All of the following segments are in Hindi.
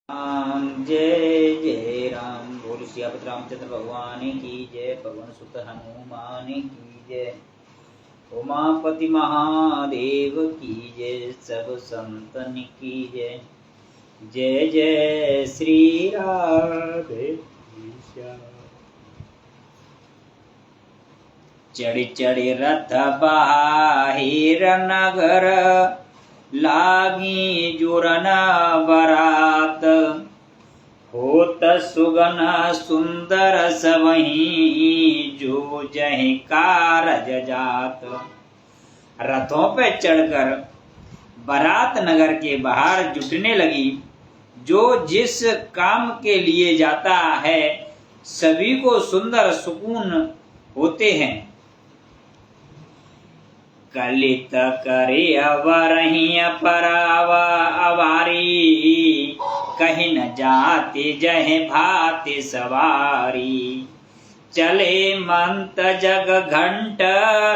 राम जय जय राम। बोल सियापत रामचंद्र भगवान की जय। पवन सुत हनुमान की जय। उमापति महादेव की जय। सब संतन की जय। जय जय श्री राधे श्याम। चढ़ चढ़ रथ बाहिर नगर, लागी जुरन बरात। होत सुगन सुंदर सबही, जो जहि कारज जात। रथों पे चढ़कर बारात नगर के बाहर जुटने लगी। जो जिस काम के लिए जाता है सभी को सुंदर सुकून होते हैं। कलित करे अवरही परावा अवारी, कहीं न जाते जहे भाति सवारी। चले मंत जग घंट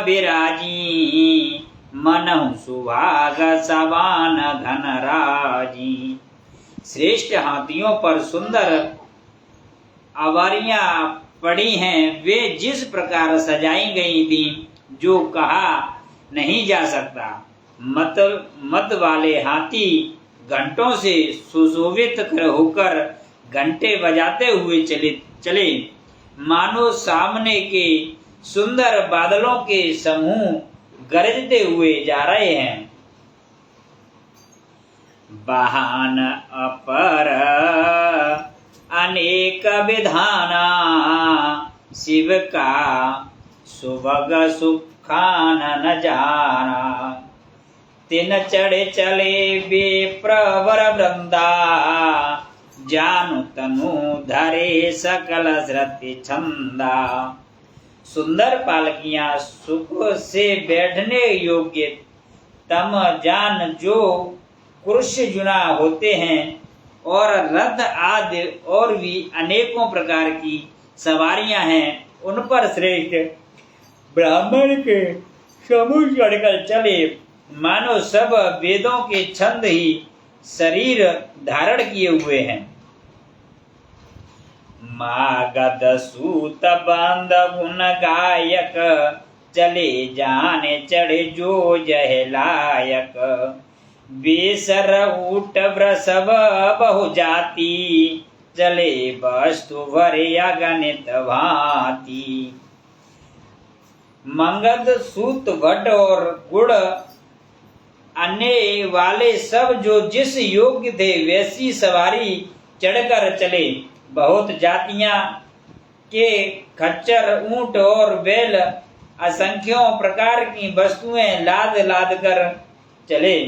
विराजी, मनहु सुभाग सवान घन राजी। श्रेष्ठ हाथियों पर सुंदर अवारियां पड़ी हैं। वे जिस प्रकार सजाई गई थी, जो कहा नहीं जा सकता। मत वाले हाथी घंटों से सुशोभित होकर घंटे बजाते हुए चले, मानो सामने के सुंदर बादलों के समूह गरजते हुए जा रहे हैं। वाहन अपर अनेक विधाना, शिव का सुभग सुखान न जाना। तिन चढ़े चले वे प्रवर वृंदा, जानु तनु धरे सकल श्रुति छंदा। सुंदर पालकियां सुख से बैठने योग्य तम जान जो कुरुष जुना होते हैं, और रथ आदि और भी अनेकों प्रकार की सवारियां हैं। उन पर श्रेष्ठ ब्राह्मण के समूह चढ़कर चले, मानो सब वेदों के छंद ही शरीर धारण किए हुए हैं। मागध सूत बंद गुण गायक, चले जाने चढ़े जो जह लायक। बेसर ऊट वृषभ बहु जाति, चले वस्तु भरे अगणित भांति। मंगध सूत भट्ट और गुड़ आने वाले सब जो जिस योग्य थे वैसी सवारी चढ़कर चले। बहुत जातियां के खच्चर ऊंट और बैल असंख्यों प्रकार की वस्तुएं लाद लाद कर चले।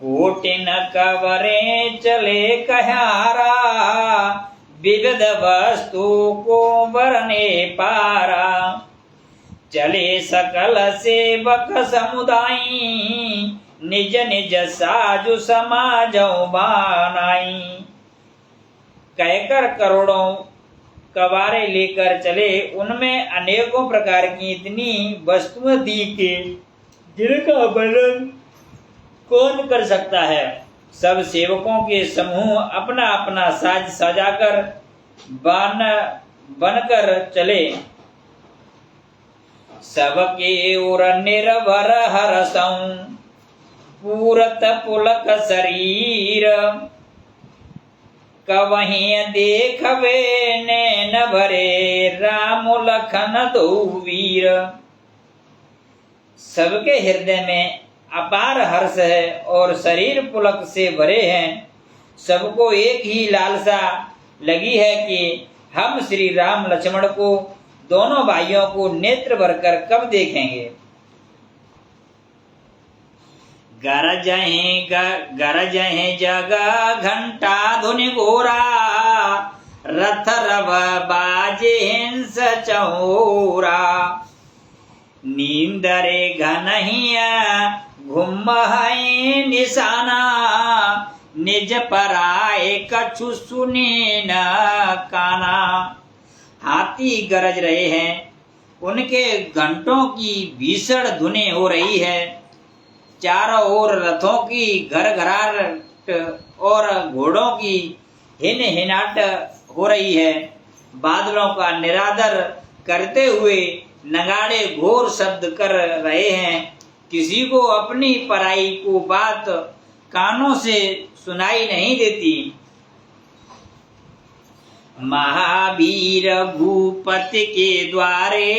कोटिन कवरे चले कहारा, विविध वस्तु को बरने पारा। चले सकल सेवक समुदायी, निज निज साजु समाज बानाई। कहकर करोड़ों कवारे लेकर चले। उनमें अनेकों प्रकार की इतनी वस्तुएं थी कि जिनका वर्णन कौन कर सकता है। सब सेवकों के समूह अपना अपना साज सजाकर बनकर चले। सबके उर निर्भर हरसं, पूरत पुलक शरीर। कवहीं देखवे नैन भरे, राम लखन दो वीर। सबके हृदय में अपार हर्ष है और शरीर पुलक से भरे हैं। सबको एक ही लालसा लगी है कि हम श्री राम लक्ष्मण को, दोनों भाइयों को नेत्र भरकर कब देखेंगे। गरजहें जगा घंटा धुनि घोरा, रथ रव बाजे हिंस चौरा। नींदरे घनहिया घुम है निशाना, निज पराए कछु सुने न काना। हाथी गरज रहे हैं, उनके घंटों की भीषण धुनें हो रही है। चारों ओर रथों की घर घरार और घोड़ों की हिन हिनाट हो रही है। बादलों का निरादर करते हुए नगाड़े घोर शब्द कर रहे हैं। किसी को अपनी पराई को बात कानों से सुनाई नहीं देती। महावीर भूपति के द्वारे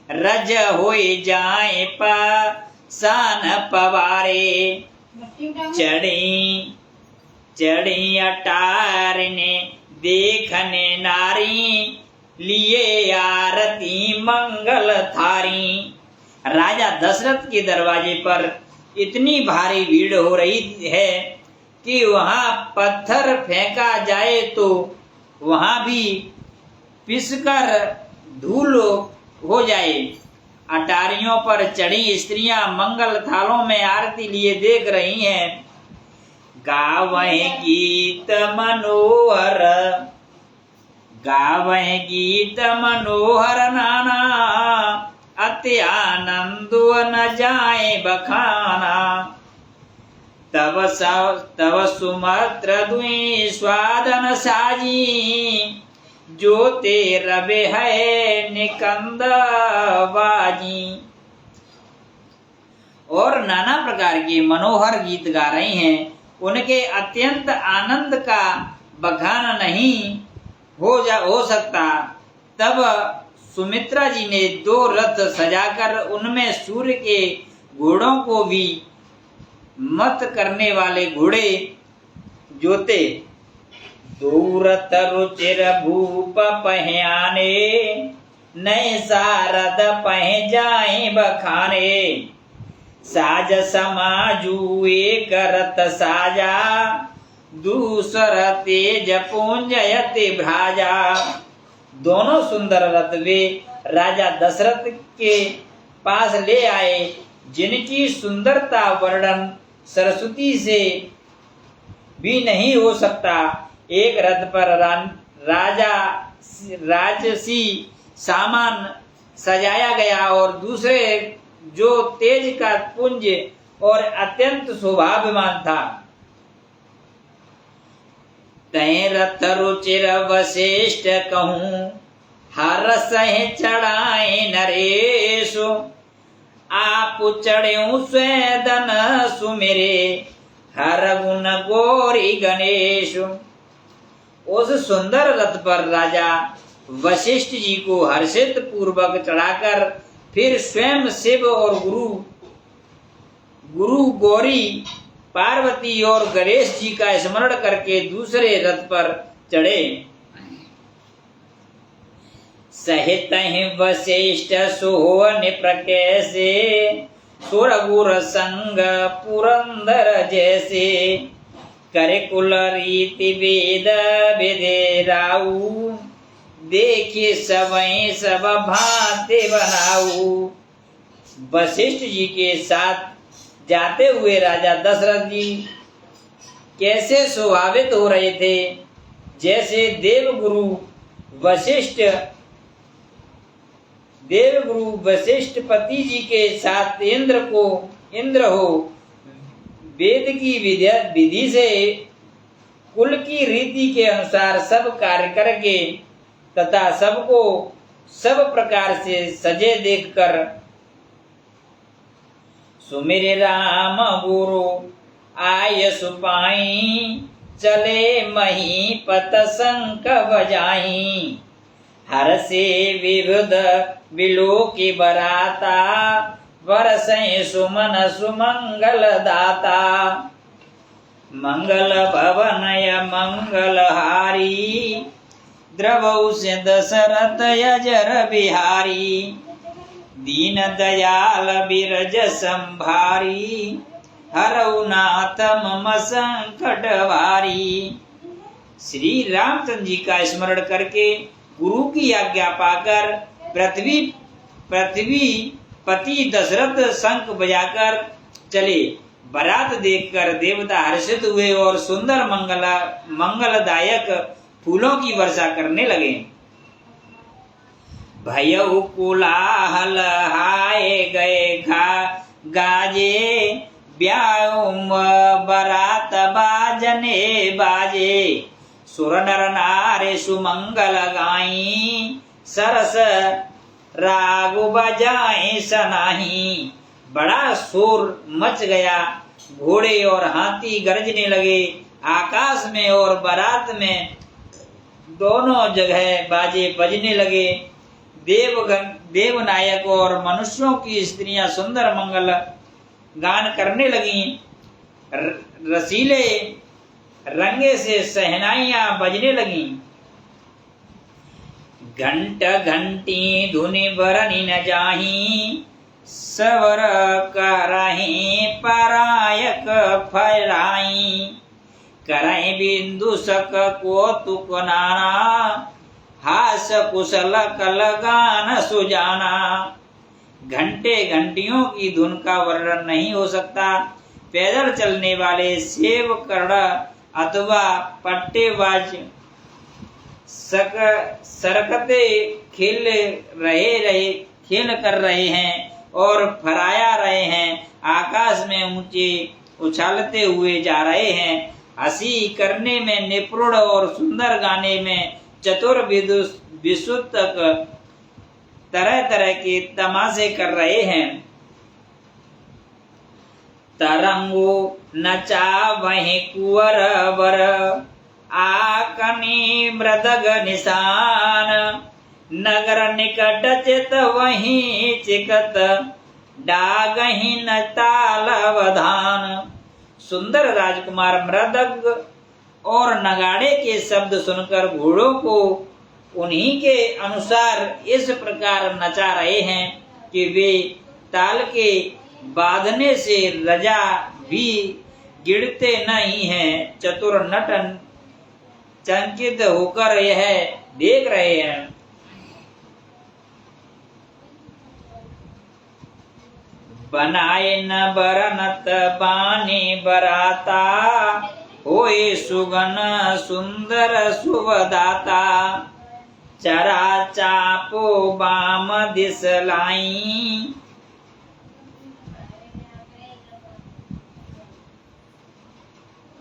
रज होए जाए पासान पवारे। चढ़ी अटार ने देखने नारी लिए आरती मंगल थारी। राजा दशरथ के दरवाजे पर इतनी भारी भीड़ हो रही है कि वहां पत्थर फेंका जाए तो वहां भी पिसकर धूल हो जाए। अटारियों पर चढ़ी स्त्रियां मंगल थालों में आरती लिए देख रही हैं। गावह गीत मनोहर, गावह गीत मनोहर नाना, अति आनंद न जाए बखाना। तब सुमत्र दुई स्वादन साजी, जो ते रबे है निकंद बाजी। और नाना प्रकार के मनोहर गीत गा रही हैं। उनके अत्यंत आनंद का बखान नहीं हो सकता। तब सुमित्रा जी ने 2 रथ सजाकर उनमें सूर्य के घोड़ों को भी मत करने वाले घोड़े जोते। 2 रथ रुचिर भूप पहयाने, नए सारद पह जाए बखाने। साज समाजू एक रथ साजा, दूसर तेज पुंजयति भ्राजा। दोनों सुंदर रथ वे राजा दशरथ के पास ले आए, जिनकी सुंदरता वर्णन सरस्वती से भी नहीं हो सकता। एक रथ पर राजसी सामान सजाया गया और दूसरे जो तेज का पुंज और अत्यंत शोभायमान था। तय रथ रुचिर वशिष्ठ कहूँ, हर सह चढ़ाए नरेशु। आप चढ़ेऊ स्वेदन सुमिरे, हर गुण गौरी गणेश। उस सुंदर रथ पर राजा वशिष्ठ जी को हर्षित पूर्वक चढ़ाकर फिर स्वयं शिव और गुरु गौरी, पार्वती और गणेश जी का स्मरण करके दूसरे रथ पर चढ़े। सहित वशिष्ठ सोहन प्रकैसे, सुरगुर संग पुरंदर जैसे। करे कुल रीति वेद विदेराऊ, देखे सबई सब भांति बनाऊ। वशिष्ठ जी के साथ जाते हुए राजा दशरथ जी कैसे स्वाभावित हो रहे थे, जैसे देवगुरु वशिष्ठ पति जी के साथ इंद्र हो। वेद की विधि से कुल की रीति के अनुसार सब कार्य करके तथा सबको सब प्रकार से सजे देखकर सुमिरे राम गुरु आय सुपाई, चले महीपत शंख बजाई। हर से विरुद्ध बिलो की बराता, वरसै सुमन सुमंगल दाता। मंगल भवनय मंगलहारी, द्रवौ से दशरथ यजर बिहारी। दीन दयाल बिरज संभारी, हरौ नाथ मम संकट भारी। श्री रामचंद्र जी का स्मरण करके गुरु की आज्ञा पाकर पृथ्वी पति दशरथ शंख बजाकर चले। बारात देखकर देवता हर्षित हुए और सुंदर मंगलदायक फूलों की वर्षा करने लगे। भयउ कोलाहल हाय गए गाजे, ब्याऊं बरात बाजने बाजे, सुर नर नारे सुमंगल गाई, सरस राग बजाए सनाही। बड़ा शोर मच गया, घोड़े और हाथी गरजने लगे। आकाश में और बारात में दोनों जगह बाजे बजने लगे। देवनायक और मनुष्यों की स्त्रियां सुंदर मंगल गान करने लगीं। रसीले रंगे से सहनाइयां बजने लगीं। घंट घंटी धुनि बरनी न जाही, सवर करही परायक फैलाई। करही बिंदु सक कौतुक नाना, हास कुशल कल गान सुजाना। घंटे घंटियों की धुन का वर्णन नहीं हो सकता। पैदल चलने वाले सेव कर्ण अथवा पट्टेबाज सरकते खेल कर रहे हैं और फराया रहे हैं। आकाश में ऊंचे उछालते हुए जा रहे हैं। हंसी करने में निपुण और सुंदर गाने में चतुर विशुद्ध तक तरह तरह के तमाशे कर रहे हैं। तरंगो नचा वही कुंवर वर, आकनी मृदग निशान। नगर निकट चित वही चिकत, डागही न तालवधान। सुंदर राजकुमार मृदंग और नगाड़े के शब्द सुनकर घोड़ों को उन्हीं के अनुसार इस प्रकार नचा रहे हैं कि वे ताल के बांधने से रजा भी गिरते नहीं हैं। चतुर नटन चंकित होकर यह देख रहे हैं। बनाए न बरनत बाने बराता, होए सुगन सुंदर सुवदाता। चरा चापो बाम दिसलाई,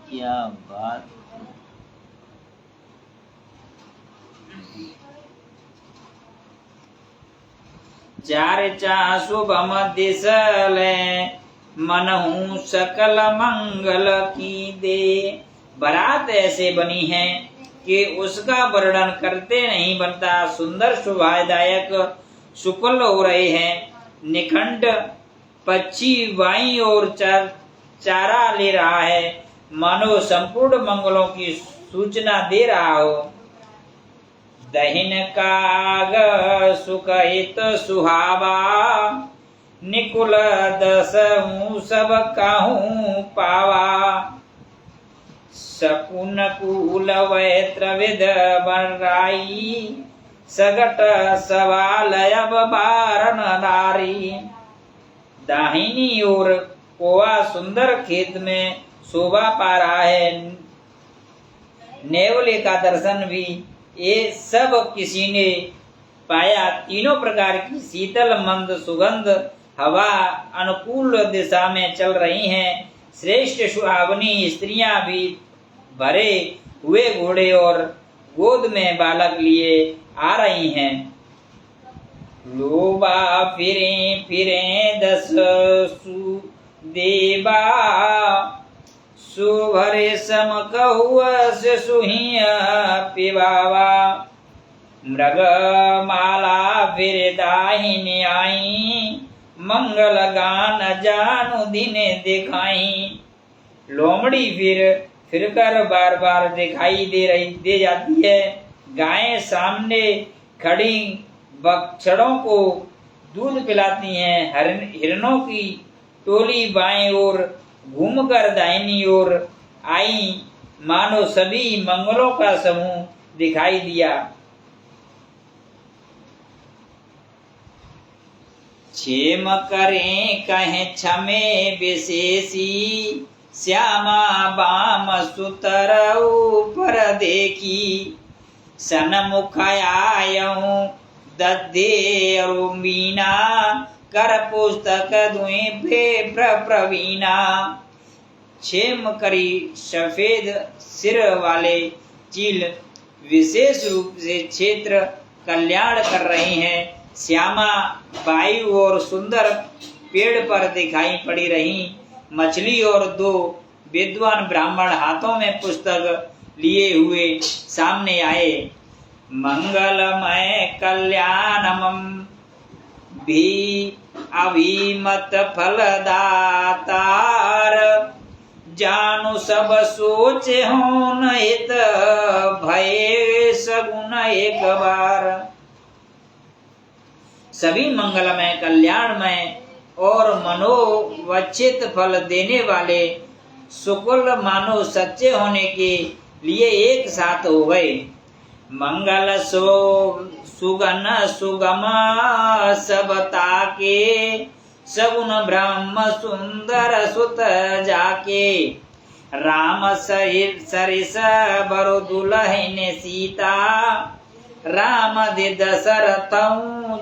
क्या बात। चार चा शुभम दिसले, मनहु सकल मंगल की दे। बारात ऐसे बनी है कि उसका वर्णन करते नहीं बनता। सुंदर शुभादायक शुक्ल हो रहे हैं। निखंड पक्षी वाई और चारा ले रहा है, मानो संपूर्ण मंगलों की सूचना दे रहा हो। दहिन काग सुखहित सुहावा, निकुल दसऊं सब कहूं पावा। शकुन कुल वैत्रविद बराई, सगट सवाल अब बारन नारी। दाहिनी ओर कोआ सुंदर खेत में शोभा पा रहा है। नेवले का दर्शन भी ये सब किसी ने पाया। तीनों प्रकार की शीतल मंद सुगंध हवा अनुकूल दिशा में चल रही हैं। श्रेष्ठ सुहावनी स्त्रियां भी भरे हुए घोड़े और गोद में बालक लिए आ रही हैं। लोबा फिरे फिरे दस सुदेवा, सुभरे सम कहुअस सुहिया पिबावा। मृग माला फिर दाहिने आई, मंगल गान जानु दिने दिखाई। लोमड़ी फिरकर बार बार दिखाई दे जाती है। गायें सामने खड़ी बछड़ों को दूध पिलाती हैं। हिरणों की टोली बाएं ओर घूमकर दाहिनी ओर आई, मानो सभी मंगलों का समूह दिखाई दिया। क्षेम करें कहे क्षमे विशेषी, श्यामा बाम सुतर ऊपर देखी। सन्मुख आयऊं दधे मीना, कर पुस्तक दुई प्रवीणा। क्षेम करी सफेद सिर वाले चील विशेष रूप से क्षेत्र कल्याण कर रही हैं। श्यामा वायु और सुंदर पेड़ पर दिखाई पड़ी रही। मछली और दो विद्वान ब्राह्मण हाथों में पुस्तक लिए हुए सामने आए। मंगलमय कल्याणमं भी अभिमत फलदातार, जानु सब सोच हो हित भय सगुन एक बार। सभी मंगलमय कल्याणमय और मनोवचित फल देने वाले सुकुल मानो सच्चे होने के लिए एक साथ हो गए। मंगल सुगन सुगम सबता के, सगुन ब्रह्म सुंदर सुत जाके। राम सरिस बरु दुलहिन सीता, राम दे दशरथ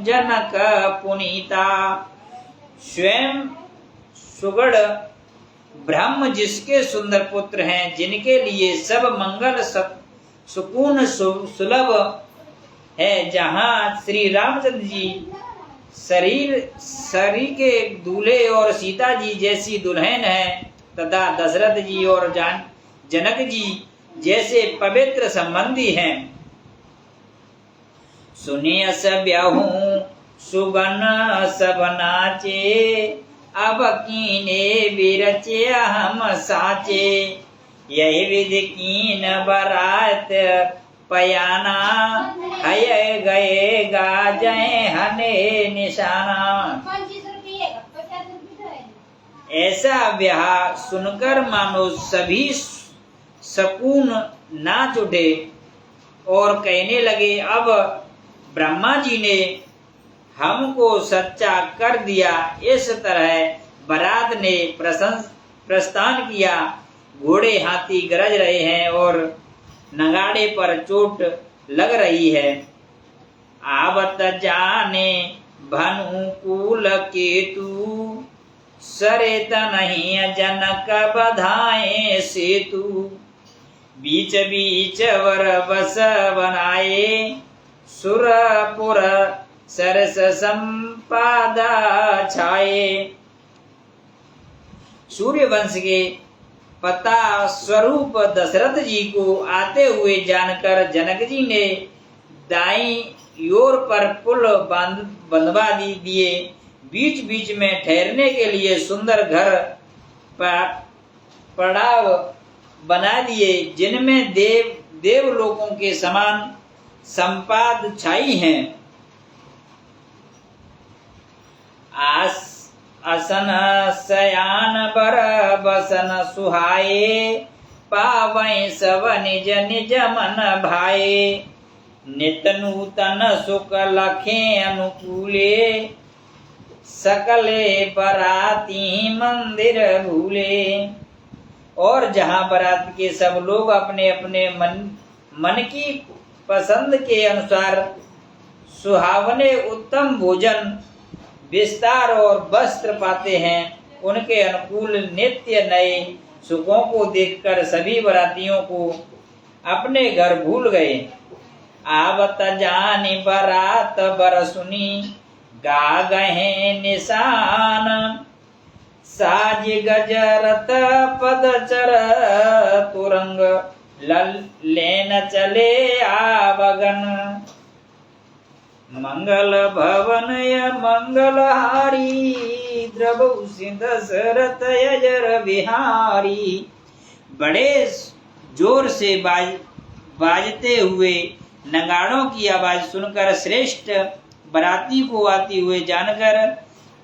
जनक पुनीता। स्वयं सुगढ़ ब्रह्म जिसके सुंदर पुत्र हैं, जिनके लिए सब मंगल सुकून सुलभ है, जहाँ श्री रामचंद्र जी शरीर के दूल्हे और सीता जी जैसी दुल्हन है, तथा दशरथ जी और जनक जी जैसे पवित्र संबंधी हैं। सुनिय ब्याहू सुगन सब नाचे, अब कीने बिरचे हम साचे। यही विधि कीन बरात पयाना, हय गए गाजय हने निशाना। ऐसा ब्याह सुनकर मानो सभी सकून नाच उठे और कहने लगे, अब ब्रह्मा जी ने हमको सच्चा कर दिया। इस तरह बारात ने प्रस्थान किया। घोड़े हाथी गरज रहे हैं और नगाड़े पर चोट लग रही है। आवत जाने भानुकूल केतु, सरेत नहीं जनक बधाए सेतु। बीच बीच वर बस बनाए, सुरपुर सरस संपादा छाए। सूर्य वंश के पता स्वरूप दशरथ जी को आते हुए जानकर जनक जी ने दाईं ओर पर पुल बंधवा दिए। बीच बीच में ठहरने के लिए सुंदर घर पड़ाव बना दिए, जिनमें देवलोकों के समान संपाद छाई हैं। असन शयान बर बसन सुहाए, पावै सब निज निज मन भाए। नित नूतन सुख लखे अनुकूले, सकले बराती मंदिर भूले। और जहाँ बारात के सब लोग अपने अपने मन की पसंद के अनुसार सुहावने उत्तम भोजन, विस्तार और वस्त्र पाते हैं, उनके अनुकूल नित्य नए सुखों को देखकर सभी बारातियों को अपने घर भूल गए। आवत जानी बारात बरसुनी, गा गए निशान। साज गजरत पदचर तुरंग, लेन चले आवगन। मंगल भवन मंगलहारी, द्रवौ सिंह दशरथ यजर बिहारी। बड़े जोर से बाजते हुए नगाड़ों की आवाज सुनकर श्रेष्ठ बाराती को आती हुए जानकर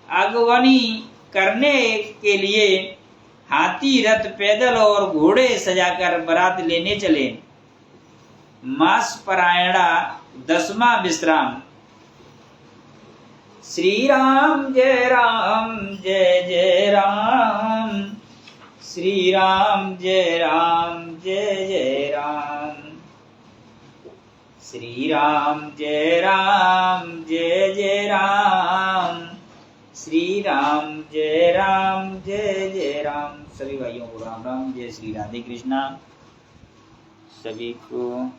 अगवानी करने के लिए हाथी, रथ, पैदल और घोड़े सजाकर बारात लेने चले। मास परायणा 10वां विश्राम। श्री राम जय जय राम, श्री राम जय जय राम, श्री राम जय जय राम, श्री राम जय जय राम। सभी भाइयों को राम राम। जय श्री राधे कृष्णा। सभी को